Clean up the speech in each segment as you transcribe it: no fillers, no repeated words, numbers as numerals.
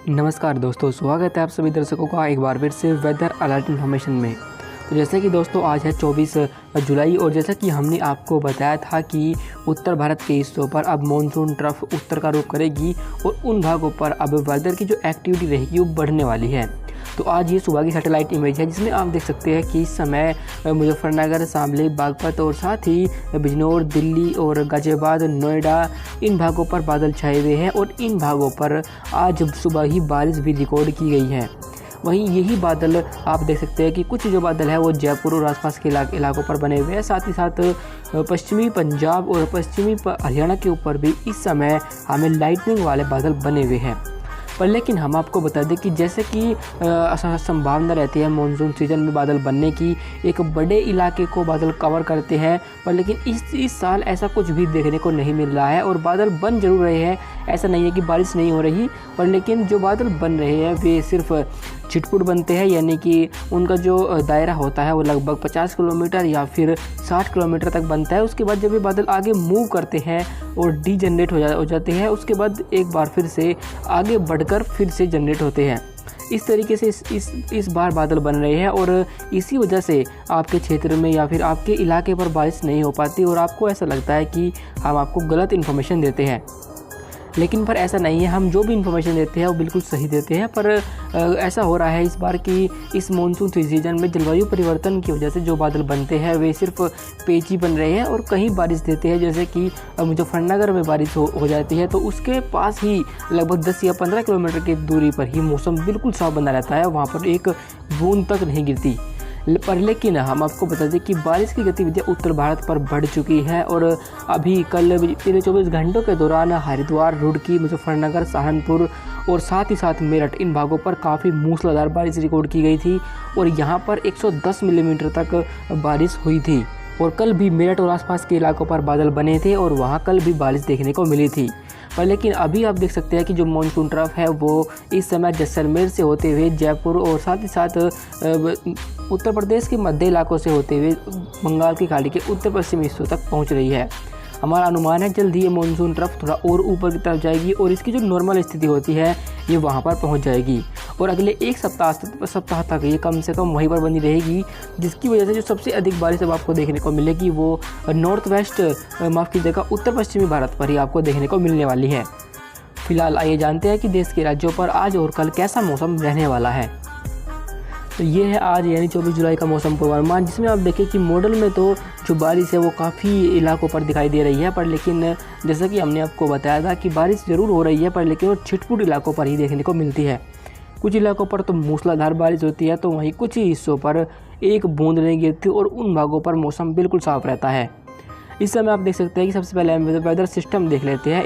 नमस्कार दोस्तों, स्वागत है आप सभी दर्शकों का एक बार फिर से वेदर अलर्ट इन्फॉर्मेशन में। तो जैसे कि दोस्तों आज है 24 जुलाई और जैसा कि हमने आपको बताया था कि उत्तर भारत के हिस्सों पर अब मॉनसून ट्रफ उत्तर का रुख करेगी और उन भागों पर अब वेदर की जो एक्टिविटी रहेगी वो बढ़ने वाली है। तो आज ये सुबह की सैटेलाइट इमेज है जिसमें आप देख सकते हैं कि इस समय मुजफ्फरनगर, शामली, बागपत और साथ ही बिजनौर, दिल्ली और गाजियाबाद, नोएडा इन भागों पर बादल छाए हुए हैं और इन भागों पर आज सुबह ही बारिश भी रिकॉर्ड की गई है। वहीं यही बादल आप देख सकते हैं कि कुछ जो बादल है वो जयपुर और आसपास के इलाकों पर बने हुए हैं। साथ ही साथ पश्चिमी पंजाब और पश्चिमी हरियाणा के ऊपर भी इस समय हमें लाइटनिंग वाले बादल बने हुए हैं। पर लेकिन हम आपको बता दें कि जैसे कि संभावना रहती है मॉनसून सीजन में बादल बनने की, एक बड़े इलाके को बादल कवर करते हैं, पर लेकिन इस साल ऐसा कुछ भी देखने को नहीं मिल रहा है। और बादल बन जरूर रहे हैं, ऐसा नहीं है कि बारिश नहीं हो रही, पर लेकिन जो बादल बन रहे हैं वे सिर्फ छिटपुट बनते हैं, यानी कि उनका जो दायरा होता है वो लगभग 50 किलोमीटर या फिर 60 किलोमीटर तक बनता है। उसके बाद जब ये बादल आगे मूव करते हैं और डीजनरेट हो जाते हैं, उसके बाद एक बार फिर से आगे बढ़कर फिर से जनरेट होते हैं। इस तरीके से इस बार बादल बन रहे हैं और इसी वजह से आपके क्षेत्र में या फिर आपके इलाके पर बारिश नहीं हो पाती और आपको ऐसा लगता है कि हम आपको गलत इन्फॉर्मेशन देते हैं। लेकिन पर ऐसा नहीं है, हम जो भी इन्फॉर्मेशन देते हैं वो बिल्कुल सही देते हैं। पर ऐसा हो रहा है इस बार कि इस मॉनसून सीजन में जलवायु परिवर्तन की वजह से जो बादल बनते हैं वे सिर्फ पेची बन रहे हैं और कहीं बारिश देते हैं। जैसे कि मुजफ्फरनगर में बारिश हो जाती है तो उसके पास ही लगभग 10 या 15 किलोमीटर की दूरी पर ही मौसम बिल्कुल साफ बना रहता है, वहाँ पर एक बूंद तक नहीं गिरती। पर लेकिन हम आपको बता दें कि बारिश की गतिविधियाँ उत्तर भारत पर बढ़ चुकी है और अभी कल पिछले 24 घंटों के दौरान हरिद्वार, रुड़की, मुजफ्फरनगर, सहारनपुर और साथ ही साथ मेरठ इन भागों पर काफ़ी मूसलाधार बारिश रिकॉर्ड की गई थी और यहाँ पर 110 मिलीमीटर तक बारिश हुई थी। और कल भी मेरठ और आसपास के इलाकों पर बादल बने थे और वहाँ कल भी बारिश देखने को मिली थी। पर लेकिन अभी आप देख सकते हैं कि जो मॉनसून ट्रफ है वो इस समय जैसलमेर से होते हुए जयपुर और साथ ही साथ उत्तर प्रदेश के मध्य इलाकों से होते हुए बंगाल की खाड़ी के उत्तर पश्चिमी हिस्सों तक पहुंच रही है। हमारा अनुमान है जल्द ही ये मॉनसून ट्रफ थोड़ा और ऊपर की तरफ जाएगी और इसकी जो नॉर्मल स्थिति होती है ये वहाँ पर पहुँच जाएगी और अगले एक सप्ताह तक ये कम से कम वहीं पर बनी रहेगी, जिसकी वजह से जो सबसे अधिक बारिश अब आपको देखने को मिलेगी वो नॉर्थ वेस्ट माफ़ कीजिएगा उत्तर पश्चिमी भारत पर ही आपको देखने को मिलने वाली है। फिलहाल आइए जानते हैं कि देश के राज्यों पर आज और कल कैसा मौसम रहने वाला है। तो ये है आज यानी 24 जुलाई का मौसम पूर्वानुमान, जिसमें आप देखें कि मॉडल में तो जो बारिश है वो काफ़ी इलाकों पर दिखाई दे रही है, पर लेकिन जैसा कि हमने आपको बताया था कि बारिश ज़रूर हो रही है पर लेकिन वो छिटपुट इलाकों पर ही देखने को मिलती है। कुछ इलाकों पर तो मूसलाधार बारिश होती है तो वहीं कुछ ही हिस्सों पर एक बूंद नहीं गिरती और उन भागों पर मौसम बिल्कुल साफ रहता है। इस समय आप देख सकते हैं कि सबसे पहले हम वेदर सिस्टम देख लेते हैं।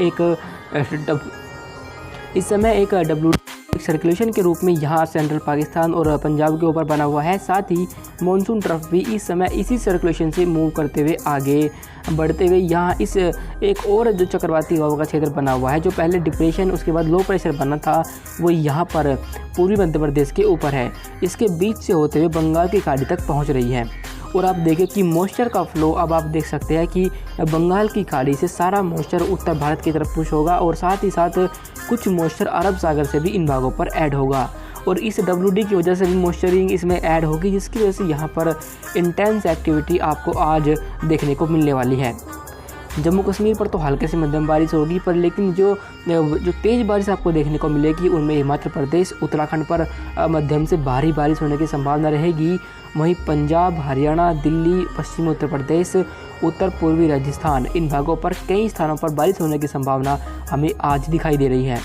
इस समय एक सर्कुलेशन के रूप में यहाँ सेंट्रल पाकिस्तान और पंजाब के ऊपर बना हुआ है। साथ ही मॉनसून ट्रफ भी इस समय इसी सर्कुलेशन से मूव करते हुए आगे बढ़ते हुए यहाँ इस एक और जो चक्रवाती हवा का क्षेत्र बना हुआ है, जो पहले डिप्रेशन उसके बाद लो प्रेशर बना था, वो यहाँ पर पूर्वी मध्य प्रदेश के ऊपर है। इसके बीच से होते हुए बंगाल की खाड़ी तक पहुँच रही है और आप देखें कि मॉइस्चर का फ्लो अब आप देख सकते हैं कि बंगाल की खाड़ी से सारा मॉइस्चर उत्तर भारत की तरफ पुश होगा और साथ ही साथ कुछ मॉइस्चर अरब सागर से भी इन भागों पर ऐड होगा और इस WD की वजह से भी मॉइस्चरिंग इसमें ऐड होगी, जिसकी वजह से यहाँ पर इंटेंस एक्टिविटी आपको आज देखने को मिलने वाली है। जम्मू कश्मीर पर तो हल्के से मध्यम बारिश होगी, पर लेकिन जो तेज़ बारिश आपको देखने को मिलेगी उनमें हिमाचल प्रदेश, उत्तराखंड पर मध्यम से भारी बारिश होने की संभावना रहेगी। वहीं पंजाब, हरियाणा, दिल्ली, पश्चिमी उत्तर प्रदेश, उत्तर पूर्वी राजस्थान इन भागों पर कई स्थानों पर बारिश होने की संभावना हमें आज दिखाई दे रही है।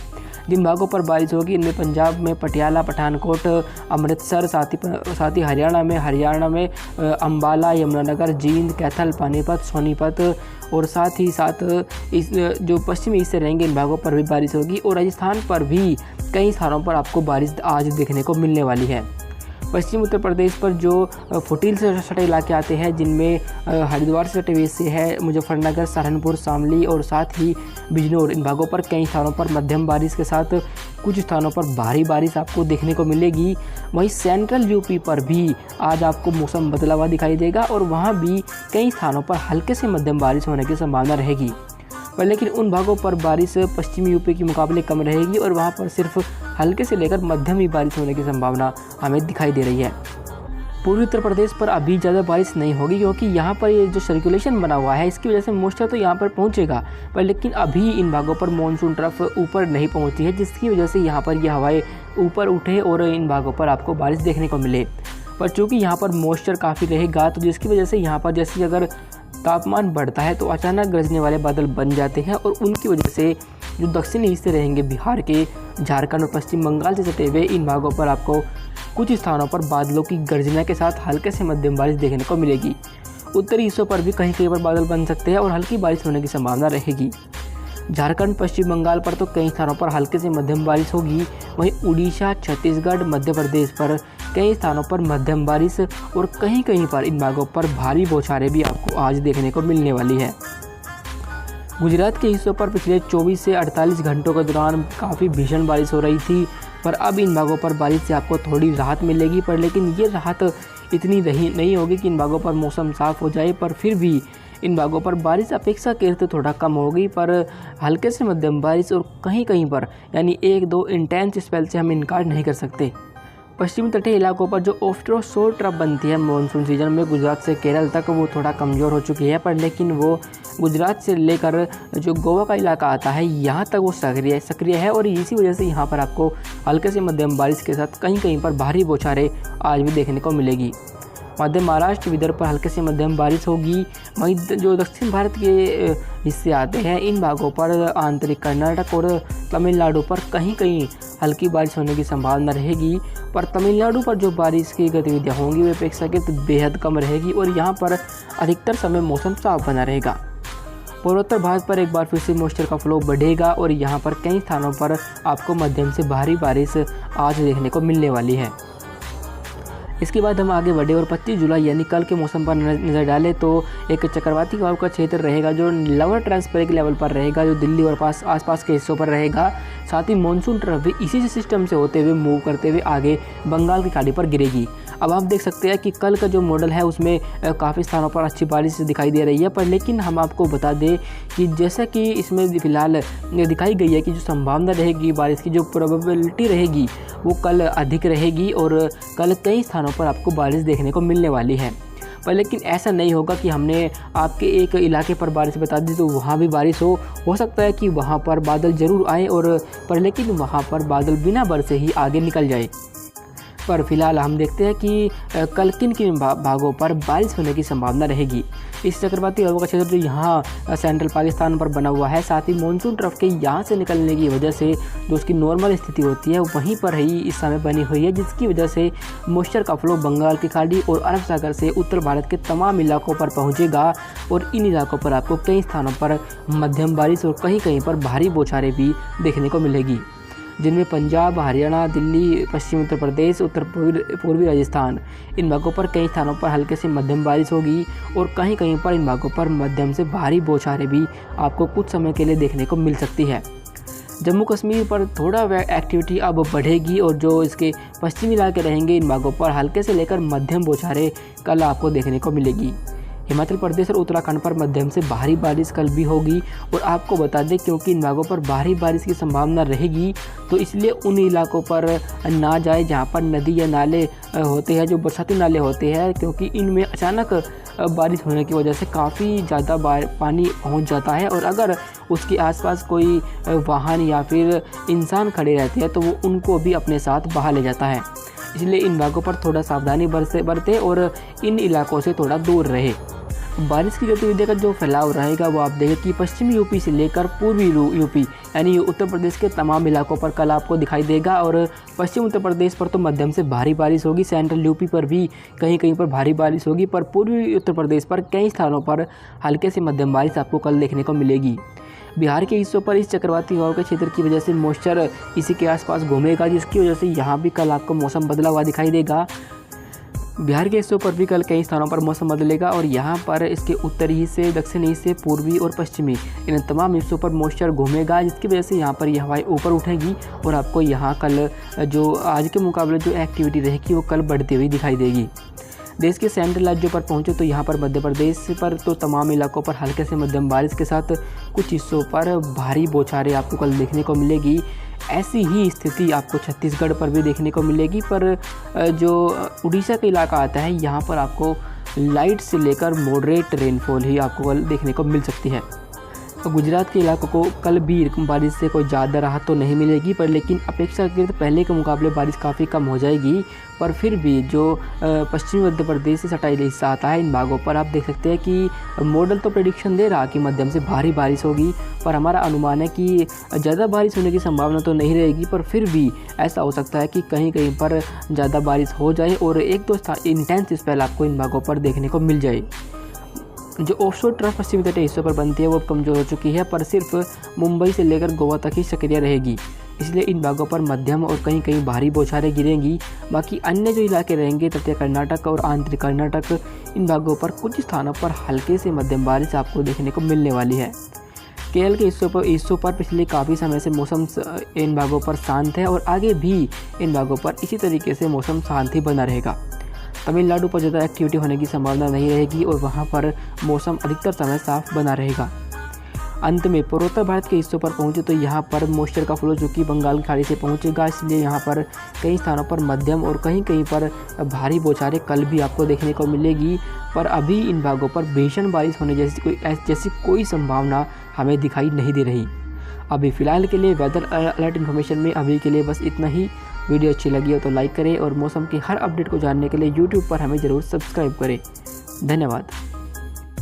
जिन भागों पर बारिश होगी इनमें पंजाब में पटियाला, पठानकोट, अमृतसर, साथ ही हरियाणा में अम्बाला, यमुनानगर, जींद, कैथल, पानीपत, सोनीपत और साथ ही साथ इस जो पश्चिमी हिस्से रहेंगे इन भागों पर भी बारिश होगी और राजस्थान पर भी कई स्थानों पर आपको बारिश आज देखने को मिलने वाली है। पश्चिम उत्तर प्रदेश पर जो फुटील से सटे इलाके आते हैं, जिनमें हरिद्वार से सटे हुए से है मुजफ्फरनगर, सहारनपुर, शामली और साथ ही बिजनौर, इन भागों पर कई स्थानों पर मध्यम बारिश के साथ कुछ स्थानों पर भारी बारिश आपको देखने को मिलेगी। वहीं सेंट्रल यूपी पर भी आज आपको मौसम बदला हुआ दिखाई देगा और वहाँ भी कई स्थानों पर हल्के से मध्यम बारिश होने की संभावना रहेगी। पर लेकिन उन भागों पर बारिश पश्चिमी यूपी के मुकाबले कम रहेगी और वहाँ पर सिर्फ हल्के से लेकर मध्यम ही बारिश होने की संभावना हमें दिखाई दे रही है। पूर्वी उत्तर प्रदेश पर अभी ज़्यादा बारिश नहीं होगी, क्योंकि यहाँ पर ये जो सर्कुलेशन बना हुआ है इसकी वजह से मॉइस्चर तो यहाँ पर पहुँचेगा, पर लेकिन अभी इन भागों पर मानसून ट्रफ ऊपर नहीं पहुँची है, जिसकी वजह से यहाँ पर ये हवाएं ऊपर उठे और इन भागों पर आपको बारिश देखने को मिले। पर चूँकि यहाँ पर मॉइस्चर काफ़ी रहेगा, तो जिसकी वजह से यहाँ पर जैसे अगर तापमान बढ़ता है तो अचानक गरजने वाले बादल बन जाते हैं और उनकी वजह से जो दक्षिणी हिस्से रहेंगे बिहार के, झारखंड और पश्चिम बंगाल से सटे हुए इन भागों पर आपको कुछ स्थानों पर बादलों की गर्जना के साथ हल्के से मध्यम बारिश देखने को मिलेगी। उत्तरी हिस्सों पर भी कहीं कहीं पर बादल बन सकते हैं और हल्की बारिश होने की संभावना रहेगी। झारखंड पश्चिम बंगाल पर तो कई स्थानों पर हल्के से मध्यम बारिश होगी। वहीं उड़ीसा, छत्तीसगढ़, मध्य प्रदेश पर कई स्थानों पर मध्यम बारिश और कहीं कहीं पर इन भागों पर भारी बौछारें भी आपको आज देखने को मिलने वाली है। गुजरात के हिस्सों पर पिछले 24 से 48 घंटों के दौरान काफ़ी भीषण बारिश हो रही थी, पर अब इन भागों पर बारिश से आपको थोड़ी राहत मिलेगी, पर लेकिन ये राहत इतनी नहीं होगी कि इन भागों पर मौसम साफ़ हो जाए। पर फिर भी इन भागों पर बारिश अपेक्षाकृत थोड़ा कम होगी, पर हल्के से मध्यम बारिश और कहीं कहीं पर यानी 1-2 इंटेंस स्पेल से हम इनकार नहीं कर सकते। पश्चिमी तटीय इलाकों पर जो ऑफ्शोर ट्रफ बनती है मानसून सीजन में गुजरात से केरल तक, वो थोड़ा कमज़ोर हो चुकी है, पर लेकिन वो गुजरात से लेकर जो गोवा का इलाका आता है यहाँ तक वो सक्रिय है और इसी वजह से यहाँ पर आपको हल्के से मध्यम बारिश के साथ कहीं कहीं पर भारी बौछारें आज भी देखने को मिलेगी। मध्य महाराष्ट्र, विदर्भ पर हल्के से मध्यम बारिश होगी। वहीं जो दक्षिण भारत के हिस्से आते हैं इन भागों पर आंतरिक कर्नाटक और तमिलनाडु पर कहीं कहीं हल्की बारिश होने की संभावना रहेगी, पर तमिलनाडु पर जो बारिश की गतिविधियां होंगी वे अपेक्षाकृत बेहद कम रहेगी और यहाँ पर अधिकतर समय मौसम साफ बना रहेगा। पूर्वोत्तर भारत पर एक बार फिर से मॉइस्चर का फ्लो बढ़ेगा और यहाँ पर कई स्थानों पर आपको मध्यम से भारी बारिश आज देखने को मिलने वाली है। इसके बाद हम आगे बढ़े और 25 जुलाई यानी कल के मौसम पर नज़र डालें तो एक चक्रवाती हवा का क्षेत्र रहेगा जो लोअर ट्रांसफर के लेवल पर रहेगा, जो दिल्ली और आसपास के हिस्सों पर रहेगा। साथ ही मानसून ट्रफ भी इसी सिस्टम से होते हुए मूव करते हुए आगे बंगाल की खाड़ी पर गिरेगी। अब आप देख सकते हैं कि कल का जो मॉडल है उसमें काफ़ी स्थानों पर अच्छी बारिश दिखाई दे रही है, पर लेकिन हम आपको बता दें कि जैसा कि इसमें फ़िलहाल दिखाई गई है कि जो संभावना रहेगी बारिश की, जो प्रोबेबिलिटी रहेगी वो कल अधिक रहेगी और कल कई स्थानों पर आपको बारिश देखने को मिलने वाली है। पर लेकिन ऐसा नहीं होगा कि हमने आपके एक इलाके पर बारिश बता दी तो वहाँ भी बारिश हो सकता है कि वहाँ पर बादल ज़रूर आए और पर लेकिन वहाँ पर बादल बिना बरसे ही आगे निकल जाए। पर फिलहाल हम देखते हैं कि कल किन भागों पर बारिश होने की संभावना रहेगी। इस चक्रवाती हवा का क्षेत्र जो यहाँ सेंट्रल पाकिस्तान पर बना हुआ है, साथ ही मानसून ट्रफ के यहाँ से निकलने की वजह से जो उसकी नॉर्मल स्थिति होती है वहीं पर ही इस समय बनी हुई है, जिसकी वजह से मॉइस्चर का फ्लो बंगाल की खाड़ी और अरब सागर से उत्तर भारत के तमाम इलाकों पर पहुँचेगा और इन इलाकों पर आपको कई स्थानों पर मध्यम बारिश और कहीं कहीं पर भारी बौछारें भी देखने को मिलेगी, जिनमें पंजाब, हरियाणा, दिल्ली, पश्चिमी उत्तर प्रदेश, उत्तर पूर्वी राजस्थान इन भागों पर कई स्थानों पर हल्के से मध्यम बारिश होगी और कहीं कहीं पर इन भागों पर मध्यम से भारी बौछारें भी आपको कुछ समय के लिए देखने को मिल सकती है। जम्मू कश्मीर पर थोड़ा एक्टिविटी अब बढ़ेगी और जो इसके पश्चिमी इलाके रहेंगे इन भागों पर हल्के से लेकर मध्यम बौछारें कल आपको देखने को मिलेगी। हिमाचल प्रदेश और उत्तराखंड पर मध्यम से भारी बारिश कल भी होगी और आपको बता दें क्योंकि इन भागों पर भारी बारिश की संभावना रहेगी तो इसलिए उन इलाकों पर ना जाए जहां पर नदी या नाले होते हैं, जो बरसाती नाले होते हैं, क्योंकि इनमें अचानक बारिश होने की वजह से काफ़ी ज़्यादा पानी पहुंच जाता है और अगर उसके आसपास कोई वाहन या फिर इंसान खड़े रहते हैं तो वो उनको भी अपने साथ बहा ले जाता है। इसलिए इन भागों पर थोड़ा सावधानी बरतें और इन इलाकों से थोड़ा दूर रहे। बारिश की गतिविधि का जो फैलाव रहेगा वो आप देखें कि पश्चिमी यूपी से लेकर पूर्वी यूपी यानी उत्तर प्रदेश के तमाम इलाकों पर कल आपको दिखाई देगा और पश्चिम उत्तर प्रदेश पर तो मध्यम से भारी बारिश होगी। सेंट्रल यूपी पर भी कहीं कहीं पर भारी बारिश होगी, पर पूर्वी उत्तर प्रदेश पर कई स्थानों पर हल्के से मध्यम बारिश आपको कल देखने को मिलेगी। बिहार के हिस्सों पर इस चक्रवाती हवा के क्षेत्र की वजह से मॉइस्चर इसी के आसपास घूमेगा, जिसकी वजह से यहाँ भी कल आपको मौसम बदला हुआ दिखाई देगा। बिहार के हिस्सों पर भी कल कई स्थानों पर मौसम बदलेगा और यहाँ पर इसके उत्तरी हिस्से, दक्षिणी हिस्से, पूर्वी और पश्चिमी इन तमाम हिस्सों पर मॉइस्चर घूमेगा, जिसकी वजह से यहाँ पर ये हवाएं ऊपर उठेंगी और आपको यहाँ कल जो आज के मुकाबले जो एक्टिविटी रहेगी वो कल बढ़ती हुई दिखाई देगी। देश के सेंट्रल राज्यों पर पहुंचे तो यहाँ पर मध्य प्रदेश पर तो तमाम इलाकों पर हल्के से मध्यम बारिश के साथ कुछ हिस्सों पर भारी बौछारें आपको कल देखने को मिलेगी। ऐसी ही स्थिति आपको छत्तीसगढ़ पर भी देखने को मिलेगी, पर जो उड़ीसा का इलाका आता है यहाँ पर आपको लाइट से लेकर मॉडरेट रेनफॉल ही आपको कल देखने को मिल सकती है। तो गुजरात के इलाकों को कल भी बारिश से कोई ज़्यादा राहत तो नहीं मिलेगी, पर लेकिन अपेक्षाकृत पहले के मुकाबले बारिश काफ़ी कम हो जाएगी। पर फिर भी जो पश्चिमी मध्य प्रदेश से सटा हिस्सा आता है इन भागों पर आप देख सकते हैं कि मॉडल तो प्रेडिक्शन दे रहा कि मध्यम से भारी बारिश होगी, पर हमारा अनुमान है कि ज़्यादा बारिश होने की संभावना तो नहीं रहेगी। पर फिर भी ऐसा हो सकता है कि कहीं कहीं पर ज़्यादा बारिश हो जाए और एक दो इंटेंस स्पेल आपको इन भागों पर देखने को मिल जाए। जो ऑफशोर ट्रफ पश्चिमी तटीय हिस्सों पर बनती है वो कमज़ोर हो चुकी है, पर सिर्फ मुंबई से लेकर गोवा तक ही सक्रिय रहेगी, इसलिए इन भागों पर मध्यम और कहीं कहीं भारी बौछारें गिरेंगी। बाकी अन्य जो इलाके रहेंगे तटीय कर्नाटक और आंतरिक कर्नाटक, इन भागों पर कुछ स्थानों पर हल्के से मध्यम बारिश आपको देखने को मिलने वाली है। केरल के हिस्सों पर पिछले काफ़ी समय से मौसम इन भागों पर शांत है और आगे भी इन भागों पर इसी तरीके से मौसम शांत ही बना रहेगा। तमिलनाडु पर ज़्यादा एक्टिविटी होने की संभावना नहीं रहेगी और वहाँ पर मौसम अधिकतर समय साफ बना रहेगा। अंत में पूर्वोत्तर भारत के हिस्सों पर पहुँचे तो यहाँ पर मॉइस्चर का फ्लो जो कि बंगाल की खाड़ी से पहुँचेगा, इसलिए यहाँ पर कई स्थानों पर मध्यम और कहीं कहीं पर भारी बौछारें कल भी आपको देखने को मिलेगी। पर अभी इन भागों पर भीषण बारिश होने जैसी कोई संभावना हमें दिखाई नहीं दे रही। अभी फ़िलहाल के लिए वेदर अलर्ट इन्फॉर्मेशन में अभी के लिए बस इतना ही। वीडियो अच्छी लगी हो तो लाइक करें और मौसम की हर अपडेट को जानने के लिए यूट्यूब पर हमें ज़रूर सब्सक्राइब करें। धन्यवाद।